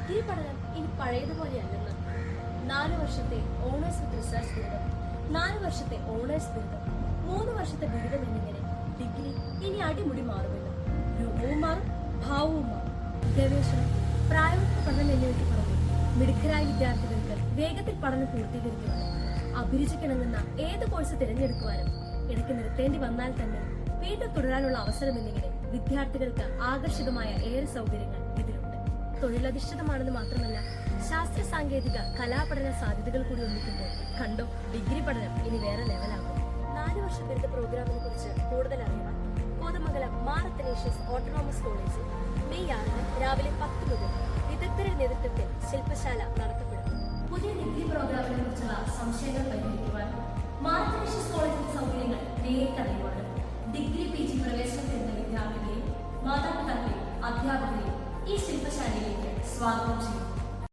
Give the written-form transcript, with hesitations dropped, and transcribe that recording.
Degree പഠനം ഇനി പഴയതുപോലെയല്ലെന്ന്. 4 വർഷത്തെ ഓണേഴ്സ് വിത്ത് റിസർച്ച് ബിരുദം, 4 വർഷത്തെ ഓണേഴ്സ് ബിരുദം, 3 വർഷത്തെ ബിരുദം എന്നിങ്ങനെ ഡിഗ്രി ഇനി അടിമുടി മാറുമെന്ന്. രൂപവും മാറും, ഭാവവും മാറും. ഗവേഷണം, പ്രായോഗിക പഠനം എന്നിവയ്ക്ക് പുറമെ മിടുക്കരായ വിദ്യാർത്ഥികൾക്ക് വേഗത്തിൽ പഠനം പൂർത്തീകരിക്കുവാനും അഭിരുചിക്കിണങ്ങുന്ന ഏത് കോഴ്സ് തിരഞ്ഞെടുക്കുവാനും ഇടയ്ക്ക് നിർത്തേണ്ടി വന്നാൽ തന്നെ വീണ്ടും തുടരാനുള്ള അവസരം എന്നിങ്ങനെ വിദ്യാർത്ഥികൾക്ക് ആകർഷകമായ ഏറെ സൗകര്യങ്ങൾ ഇതിലുണ്ട്. തൊഴിലധിഷ്ഠിതമാണെന്ന് മാത്രമല്ല, ശാസ്ത്ര സാങ്കേതിക കലാപഠന സാധ്യതകൾ കൂടി ഒന്നിക്കുമ്പോൾ കണ്ടോ, ഡിഗ്രി പഠനം ഇനി വേറെ ലെവലാകും. 4 വർഷ ബിരുദ പ്രോഗ്രാമിനെ കുറിച്ച് കൂടുതൽ അറിയുവാൻ കോതമംഗലം മാർ അത്തനേഷ്യസ് ഓട്ടോണോമസ് കോളേജിൽ മെയ് 6 രാവിലെ 10 മുതൽ വിദഗ്ധരുടെ നേതൃത്വത്തിൽ ശില്പശാല നടത്തപ്പെടും. പുതിയ ഡിഗ്രി പ്രോഗ്രാമിനെ കുറിച്ചുള്ള സംശയങ്ങൾ പരിഹരിക്കുവാനും മാർ അത്തനേഷ്യസ് കോളേജിന്റെ സൗകര്യങ്ങൾ നേരിട്ടറിയുവാനും ഡിഗ്രി PG പ്രവേശനം നേടുന്ന വിദ്യാർത്ഥികളെയും മാതാപിതാക്കളെയും അധ്യാപകരെയും ഈ ശില്പശാലയിലേക്ക് സ്വാഗതം ചെയ്യുന്നു.